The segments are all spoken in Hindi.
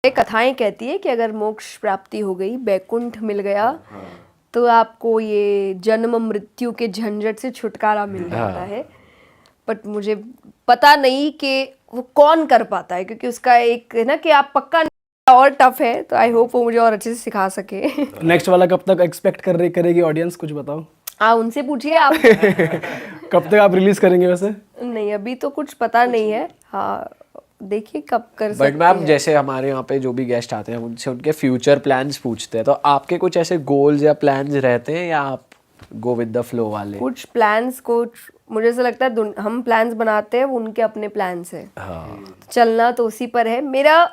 कथाएं कहती है कि अगर मोक्ष प्राप्ति हो गई, बैकुंठ मिल गया, तो आपको ये जन्म मृत्यु के झंझट से छुटकारा मिल जाता है। बट मुझे पता नहीं कि वो कौन कर पाता है, क्योंकि उसका एक है ना कि आप पक्का नहीं, और टफ है। तो आई होप वो मुझे और अच्छे से सिखा सके। नेक्स्ट वाला कब तक एक्सपेक्ट करेगी ऑडियंस, कुछ बताओ। उनसे पूछिए आप। कब तक आप रिलीज करेंगे वैसे? नहीं, अभी तो कुछ पता नहीं है। हाँ, देखिए कब कर सकते हैं। बट मैम, जैसे हमारे यहाँ पे जो भी गेस्ट आते हैं उनसे उनके फ्यूचर प्लान्स पूछते हैं, तो आपके कुछ ऐसे गोल्स या प्लान्स रहते हैं या आप गो विद द फ्लो वाले? कुछ प्लान्स, कुछ मुझे ऐसा लगता है हम प्लान्स बनाते हैं, वो उनके अपने प्लान्स है। हाँ, चलना तो उसी पर है। मेरा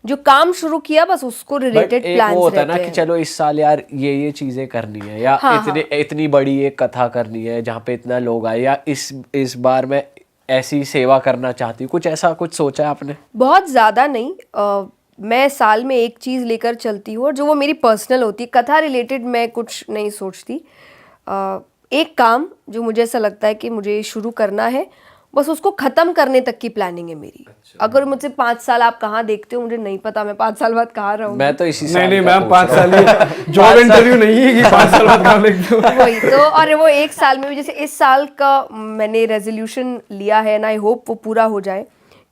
जो काम शुरू किया बस उसको रिलेटेड प्लान्स वो होता है ना रहते कि हैं। चलो इस साल यार ये चीजें करनी है, या इतनी बड़ी एक कथा करनी है जहाँ पे इतना लोग आए, या इस बार मैं ऐसी सेवा करना चाहती हूँ, कुछ ऐसा कुछ सोचा है आपने? बहुत ज़्यादा नहीं। मैं साल में एक चीज़ लेकर चलती हूँ, और जो वो मेरी पर्सनल होती है। कथा रिलेटेड मैं कुछ नहीं सोचती। एक काम जो मुझे ऐसा लगता है कि मुझे शुरू करना है, बस उसको ख़त्म करने तक की प्लानिंग है मेरी। अगर मुझसे 5 साल आप कहाँ देखते हो मुझे नहीं पता, मैं 5 साल बाद कहाँ रहूँगी। मैं तो इसी साल नहीं का मैम, पूछ 5 रहा हूँ। साल ही जॉब इंटरव्यू नहीं है कि 5 साल बाद कहाँ देखते हो। वही तो। और वो एक साल में भी, जैसे इस साल का मैंने रेजोल्यूशन लिया है ना, आई होप वो पूरा हो जाए,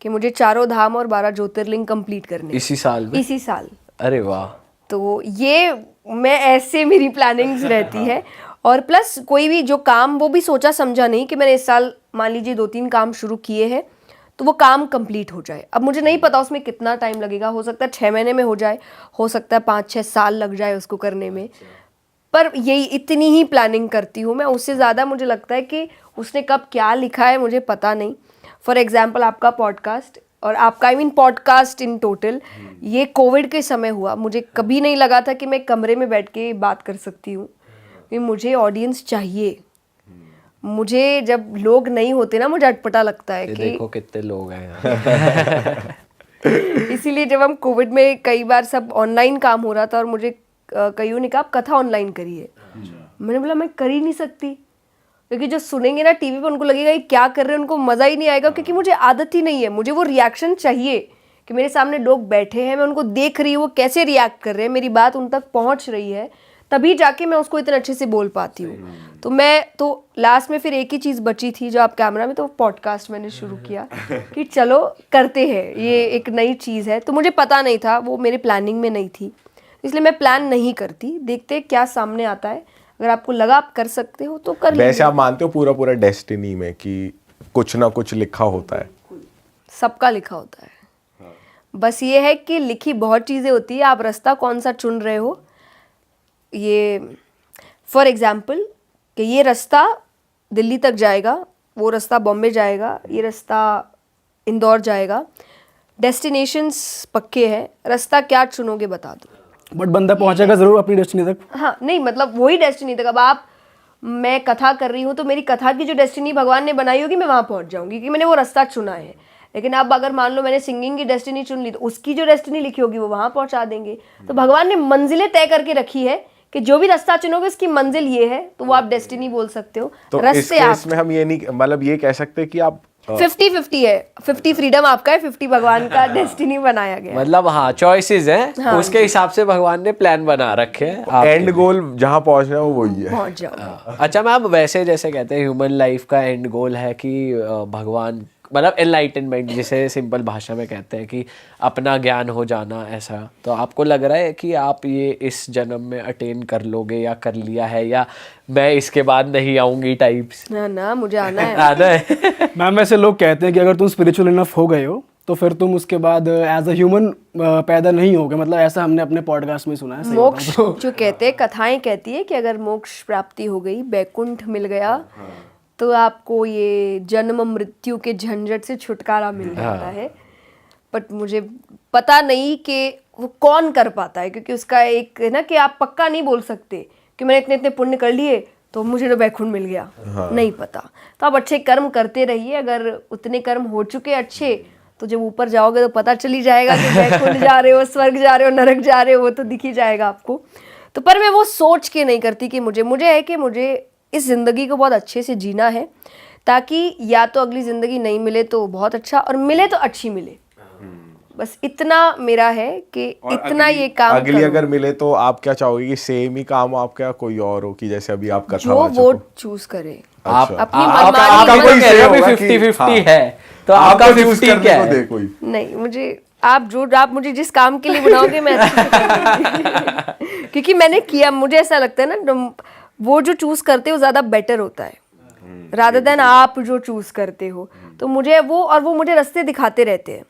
कि मुझे 4 धाम और 12 ज्योतिर्लिंग कंप्लीट करने इसी साल में? इसी साल। अरे वाह। तो ये मैं ऐसे मेरी प्लानिंग्स रहती है। और प्लस कोई भी जो काम, वो भी सोचा समझा नहीं कि मैंने इस साल मान लीजिए 2-3 काम शुरू किए हैं, तो वो काम कंप्लीट हो जाए। अब मुझे नहीं पता उसमें कितना टाइम लगेगा, हो सकता है 6 महीने में हो जाए, हो सकता है 5-6 साल लग जाए उसको करने में। पर यही इतनी ही प्लानिंग करती हूँ मैं। उससे ज़्यादा मुझे लगता है कि उसने कब क्या लिखा है मुझे पता नहीं। फॉर एग्जाम्पल आपका पॉडकास्ट, और आपका I mean podcast in total, ये कोविड के समय हुआ। मुझे कभी नहीं लगा था कि मैं कमरे में बैठ के बात कर सकती हूँ, कि मुझे ऑडियंस चाहिए। मुझे जब लोग नहीं होते ना, मुझे अटपटा लगता है कि देखो कितने लोग हैं यहाँ। इसीलिए जब हम कोविड में कई बार सब ऑनलाइन काम हो रहा था, और मुझे कईयों ने कहा आप कथा ऑनलाइन करिए। मैंने बोला मैं कर ही नहीं सकती, क्योंकि जो सुनेंगे ना टीवी पे उनको लगेगा ये क्या कर रहे हैं, उनको मज़ा ही नहीं आएगा, क्योंकि मुझे आदत ही नहीं है। मुझे वो रिएक्शन चाहिए कि मेरे सामने लोग बैठे हैं, मैं उनको देख रही हूँ वो कैसे रिएक्ट कर रहे हैं, मेरी बात उन तक पहुँच रही है, तभी जाके मैं उसको इतने अच्छे से बोल पाती हूँ। तो मैं तो लास्ट में फिर एक ही चीज़ बची थी जो आप कैमरा में, तो पॉडकास्ट मैंने शुरू किया कि चलो करते हैं, ये एक नई चीज़ है। तो मुझे पता नहीं था, वो मेरे प्लानिंग में नहीं थी, इसलिए मैं प्लान नहीं करती, देखते क्या सामने आता है। अगर आपको लगा आप कर सकते हो तो कर लीजिए। वैसे आप मानते हो पूरा पूरा डेस्टिनी में कि कुछ ना कुछ लिखा होता है? सबका लिखा होता है। बस ये है कि लिखी बहुत चीज़ें होती है, आप रास्ता कौन सा चुन रहे हो। ये फॉर एग्जाम्पल कि ये रास्ता दिल्ली तक जाएगा, वो रास्ता बॉम्बे जाएगा, ये रास्ता इंदौर जाएगा। डेस्टिनेशंस पक्के हैं, रास्ता क्या चुनोगे बता दो। बट बंदा पहुंचेगा जरूर अपनी डेस्टिनी तक। हाँ, नहीं मतलब वही डेस्टिनी तक। अब आप, मैं कथा कर रही हूँ तो मेरी कथा की जो डेस्टिनी भगवान ने बनाई होगी मैं वहाँ पहुँच जाऊँगी, क्योंकि मैंने वो रास्ता चुना है। लेकिन अब अगर मान लो मैंने सिंगिंग की डेस्टिनी चुन ली, तो उसकी जो डेस्टिनी लिखी होगी वो वहाँ पहुँचा देंगे। तो भगवान ने मंजिलें तय करके रखी है कि जो भी रास्ता चुनोगे उसकी मंजिल ये है, तो वो आप डेस्टिनी बोल सकते हो। तो इस केस में हम ये नहीं, मतलब ये कह सकते कि आप 50-50 है। 50 फ्रीडम आपका है, 50 भगवान का डेस्टिनी बनाया गया है। मतलब हाँ, चॉइसेस हैं, उसके हिसाब से भगवान ने प्लान बना रखे हैं। एंड गोल जहाँ पहुंचना है वो वही है। पहुँच जाओ। अच्छा मैम, वैसे जैसे कहते हैं ह्यूमन लाइफ का एंड गोल है कि भगवान, मतलब एनलाइटनमेंट, जिसे सिंपल भाषा में कहते हैं कि अपना ज्ञान हो जाना, ऐसा। तो आपको लग रहा है कि आप ये इस जन्म में अटेन कर लोगे, या कर लिया है, या मैं इसके बाद नहीं आऊंगी टाइप्स? ना मुझे आना है। आना है। मैम वैसे लोग कहते हैं कि अगर तुम स्पिरिचुअल इनफ हो गए हो तो फिर तुम उसके बाद एज अ ह्यूमन पैदा नहीं होगे, मतलब ऐसा हमने अपने पॉडकास्ट में सुना है। सही मोक्ष बताऊं तो। जो कहते हैं, कथाएं कहती है कि अगर मोक्ष प्राप्ति हो गई, बैकुंठ मिल गया, तो आपको ये जन्म मृत्यु के झंझट से छुटकारा मिल जाता है। बट मुझे पता नहीं कि वो कौन कर पाता है, क्योंकि उसका एक है ना कि आप पक्का नहीं बोल सकते कि मैंने इतने इतने पुण्य कर लिए तो मुझे तो बैकुंठ मिल गया। नहीं पता। तो आप अच्छे कर्म करते रहिए। अगर उतने कर्म हो चुके अच्छे, तो जब ऊपर जाओगे तो पता चल ही जाएगा कि बैकुंठ जा रहे हो, स्वर्ग जा रहे हो, नरक जा रहे हो, वो तो दिख ही जाएगा आपको। तो पर मैं वो सोच के नहीं करती कि मुझे है कि मुझे इस ज़िंदगी को बहुत अच्छे से जीना है, ताकि या तो अगली ज़िंदगी नहीं मिले तो बहुत अच्छा, और मिले तो अच्छी मिले। बस इतना मेरा है कि और इतना अगली- ये काम अगली करूं। अगर मिले तो आप क्या चाहोगे कि सेम ही काम हो आपका, कोई और हो, कि जैसे अभी आप जो कथावाचक वो हो? चूज करे। आप अच्छा। अपनी आपका मनमानी आपका मत कोई करो। कह होगा भी कि- 50-50 हाँ। है, तो आपका आपको choose 50 करने क्या को है? दे कोई। नहीं, मुझे आप मुझे जिस काम के लिए बनाओगे मैं अच्छे से करूंगी। क्योंकि मैंने किया, मुझे ऐसा लगता है ना, वो जो चूज करते हो ज्यादा बेटर होता है रादर देन आप जो चूज करते हो। तो मुझे वो मुझे रास्ते दिखाते रहते हैं,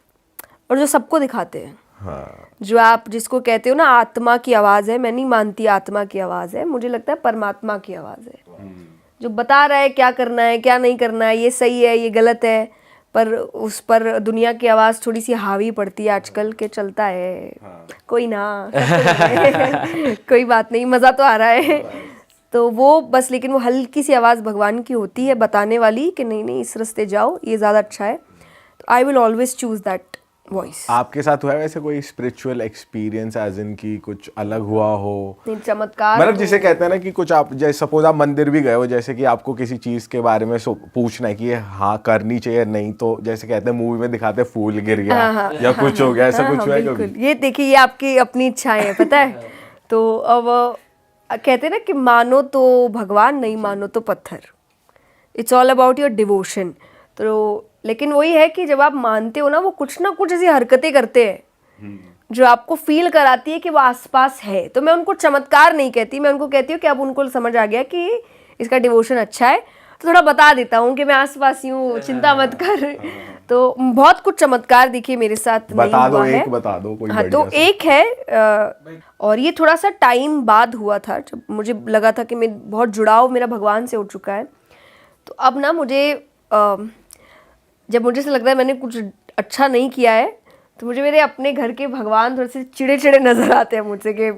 और जो सबको दिखाते हैं। हाँ, जो आप जिसको कहते हो ना आत्मा की आवाज़ है, मैं नहीं मानती आत्मा की आवाज़ है, मुझे लगता है परमात्मा की आवाज़ है जो बता रहा है क्या करना है क्या नहीं करना है, ये सही है ये गलत है। पर उस पर दुनिया की आवाज़ थोड़ी सी हावी पड़ती है आजकल के, चलता है कोई ना, सब तो नहीं है। कोई बात नहीं, मज़ा तो आ रहा है। तो वो बस, लेकिन वो हल्की सी आवाज़ भगवान की होती है बताने वाली कि नहीं नहीं इस रास्ते जाओ, ये ज़्यादा अच्छा है। तो I will always choose that voice. आपके साथ हुआ है वैसे कोई स्पिरिचुअल एक्सपीरियंस, एज इन की कुछ अलग हुआ हो? नहीं, चमत्कार मतलब तो- जिसे कहते हैं ना कि कुछ आप जैसे सपोज आप मंदिर भी गए हो, जैसे कि आपको किसी चीज के बारे में पूछना है कि ये हाँ करनी चाहिए नहीं, तो जैसे कहते हैं मूवी में दिखाते हैं फूल गिर गया या कुछ हो गया, ऐसा हाँ, कुछ हुआ है बिल्कुल। कभी? ये देखिए, ये आपकी अपनी इच्छाएं हैं, पता है। तो अब कहते हैं ना कि मानो तो भगवान, नहीं मानो तो पत्थर। It's all about your devotion. तो लेकिन वही है कि जब आप मानते हो ना, वो कुछ ना कुछ ऐसी हरकतें करते हैं जो आपको फील कराती है कि वो आसपास है। तो मैं उनको चमत्कार नहीं कहती, मैं उनको कहती हूँ कि अब उनको समझ आ गया कि इसका डिवोशन अच्छा है, तो थोड़ा बता देता हूँ कि मैं आसपास ही हूँ, चिंता मत कर। तो बहुत कुछ चमत्कार दिखे मेरे साथ, नहीं बता दो, हुआ है। एक बता दो कोई हाँ, बढ़िया तो सा। एक है और ये थोड़ा सा टाइम बाद हुआ था, जब मुझे लगा था कि मैं बहुत जुड़ाव मेरा भगवान से हो चुका है। तो अब ना मुझे जब मुझे से लगता है मैंने कुछ अच्छा नहीं किया है, तो मुझे मेरे अपने घर के भगवान थोड़े से चिड़े चिड़े नजर आते हैं मुझसे, कि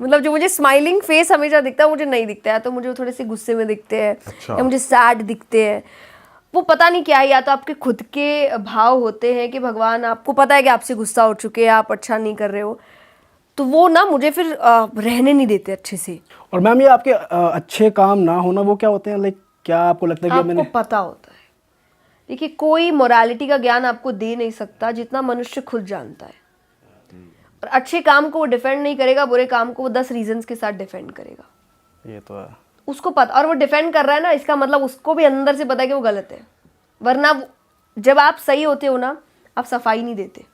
मतलब जो मुझे स्माइलिंग फेस हमेशा दिखता है मुझे नहीं दिखता है, तो मुझे वो थोड़े से गुस्से में दिखते हैं। अच्छा। या मुझे सैड दिखते हैं। वो पता नहीं क्या है, या तो आपके खुद के भाव होते हैं कि भगवान आपको पता है कि आपसे गुस्सा हो चुके हैं, आप अच्छा नहीं कर रहे हो, तो वो ना मुझे फिर रहने नहीं देते अच्छे से। और मैम ये आपके अच्छे काम ना होना वो क्या होते हैं, लाइक क्या आपको लगता है कि आपको मैंने पता होता है। देखिए, कोई मोरालिटी का ज्ञान आपको दे नहीं सकता जितना मनुष्य खुद जानता है। और अच्छे काम को वो डिफेंड नहीं करेगा, बुरे काम को वो 10 रीजंस के साथ डिफेंड करेगा। ये तो है। उसको पता, और वो डिफेंड कर रहा है ना, इसका मतलब उसको भी अंदर से पता है कि वो गलत है। वरना जब आप सही होते हो ना, आप सफाई नहीं देते।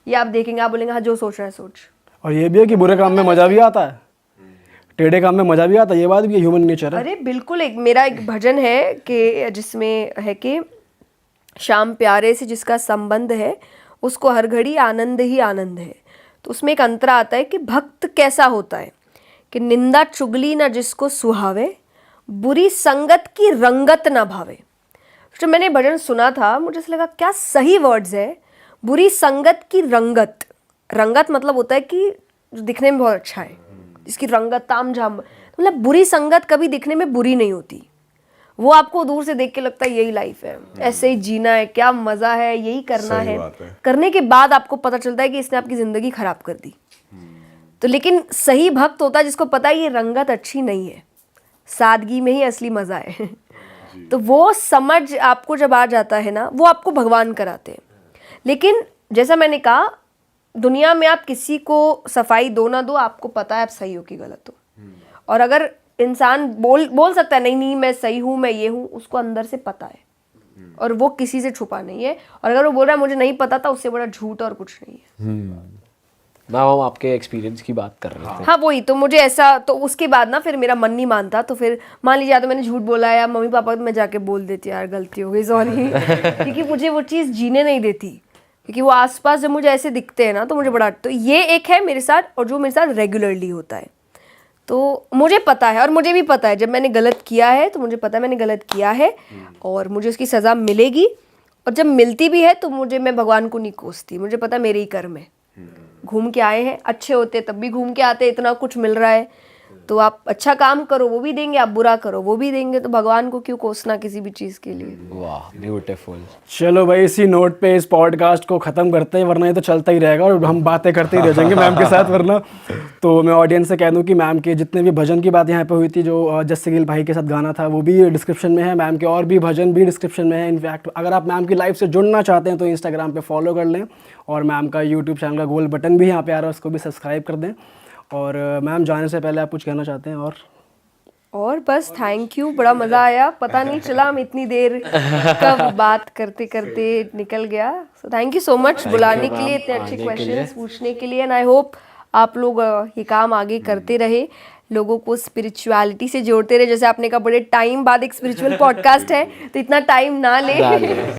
ये आप देखेंगे, आप बोलेंगे हाँ जो सोच रहा है सोच। और ये भी है कि बुरे काम में मजा भी आता है, टेढ़े काम में मजा भी आता है, ये बात भी ह्यूमन नेचर है। अरे बिल्कुल। मेरा एक भजन है कि जिसमें है कि श्याम प्यारे से जिसका संबंध है उसको हर घड़ी आनंद ही आनंद है। तो उसमें एक अंतरा आता है कि भक्त कैसा होता है कि निंदा चुगली ना जिसको सुहावे, बुरी संगत की रंगत ना भावे। जब मैंने भजन सुना था मुझे ऐसा लगा क्या सही वर्ड्स है। बुरी संगत की रंगत, रंगत मतलब होता है कि जो दिखने में बहुत अच्छा है, जिसकी रंगत ताम झाम, मतलब बुरी संगत कभी दिखने में बुरी नहीं होती। वो आपको दूर से देख के लगता है यही लाइफ है, ऐसे ही जीना है, क्या मजा है, यही करना सही है। बात है। करने के बाद आपको पता चलता है कि इसने आपकी जिंदगी खराब कर दी। तो लेकिन सही भक्त होता है जिसको पता है ये रंगत अच्छी नहीं है, सादगी में ही असली मजा है। तो वो समझ आपको जब आ जाता है ना, वो आपको भगवान कराते हैं। लेकिन जैसा मैंने कहा, दुनिया में आप किसी को सफाई दो ना दो, आपको पता है आप सही हो कि गलत हो। और अगर इंसान बोल सकता है नहीं नहीं मैं सही हूँ, मैं ये हूँ, उसको अंदर से पता है और वो किसी से छुपा नहीं है। और अगर वो बोल रहा है मुझे नहीं पता था, उससे बड़ा झूठ और कुछ नहीं है। मैम हम आपके एक्सपीरियंस की बात कर रहे थे। हाँ वही तो, मुझे ऐसा तो उसके बाद ना फिर मेरा मन नहीं मानता। तो फिर मान लीजिए, या तो मैंने झूठ बोला या मम्मी पापा को मैं जाके बोल देती यार गलती हो गई सॉरी, क्योंकि मुझे वो चीज़ जीने नहीं देती। क्योंकि वो आसपास जब मुझे ऐसे दिखते हैं ना, तो मुझे बड़ा, तो ये एक है मेरे साथ, और जो मेरे साथ रेगुलरली होता है। तो मुझे पता है, और मुझे भी पता है जब मैंने गलत किया है, तो मुझे पता है मैंने गलत किया है और मुझे उसकी सज़ा मिलेगी। और जब मिलती भी है तो मैं भगवान को नहीं कोसती, मुझे पता है मेरे ही कर्म है। घूम के आए हैं, अच्छे होते तब भी घूम के आते, इतना कुछ मिल रहा है तो आप अच्छा काम करो वो भी देंगे, आप बुरा करो वो भी देंगे, तो भगवान को क्यों कोसना किसी भी चीज़ के लिए। वाह ब्यूटीफुल। चलो भाई, इसी नोट पे इस पॉडकास्ट को ख़त्म करते हैं, वरना ये तो चलता ही रहेगा और हम बातें करते ही रह जाएंगे मैम के साथ वरना। तो मैं ऑडियंस से कह दूं कि मैम के जितने भी भजन की बात यहाँ पे हुई थी, जो जस्सी गिल भाई के साथ गाना था, वो भी डिस्क्रिप्शन में है। मैम के और भी भजन भी डिस्क्रिप्शन में है। इनफैक्ट अगर आप मैम की लाइफ से जुड़ना चाहते हैं तो इंस्टाग्राम पे फॉलो कर लें, और मैम का यूट्यूब चैनल का गोल बटन भी यहाँ पे आ रहा है, उसको भी सब्सक्राइब कर दें। और मैम जाने से पहले आप कुछ कहना चाहते हैं? और बस थैंक यू, बड़ा मज़ा आया, पता नहीं चला हम इतनी देर कब बात करते करते निकल गया। So thank you so much बुलाने के लिए, इतने अच्छे क्वेश्चंस पूछने के लिए, एंड आई होप आप लोग ये काम आगे करते रहे, लोगों को स्पिरिचुअलिटी से जोड़ते रहे। जैसे आपने कहा बड़े टाइम बाद एक स्पिरिचुअल पॉडकास्ट है, तो इतना टाइम ना ले।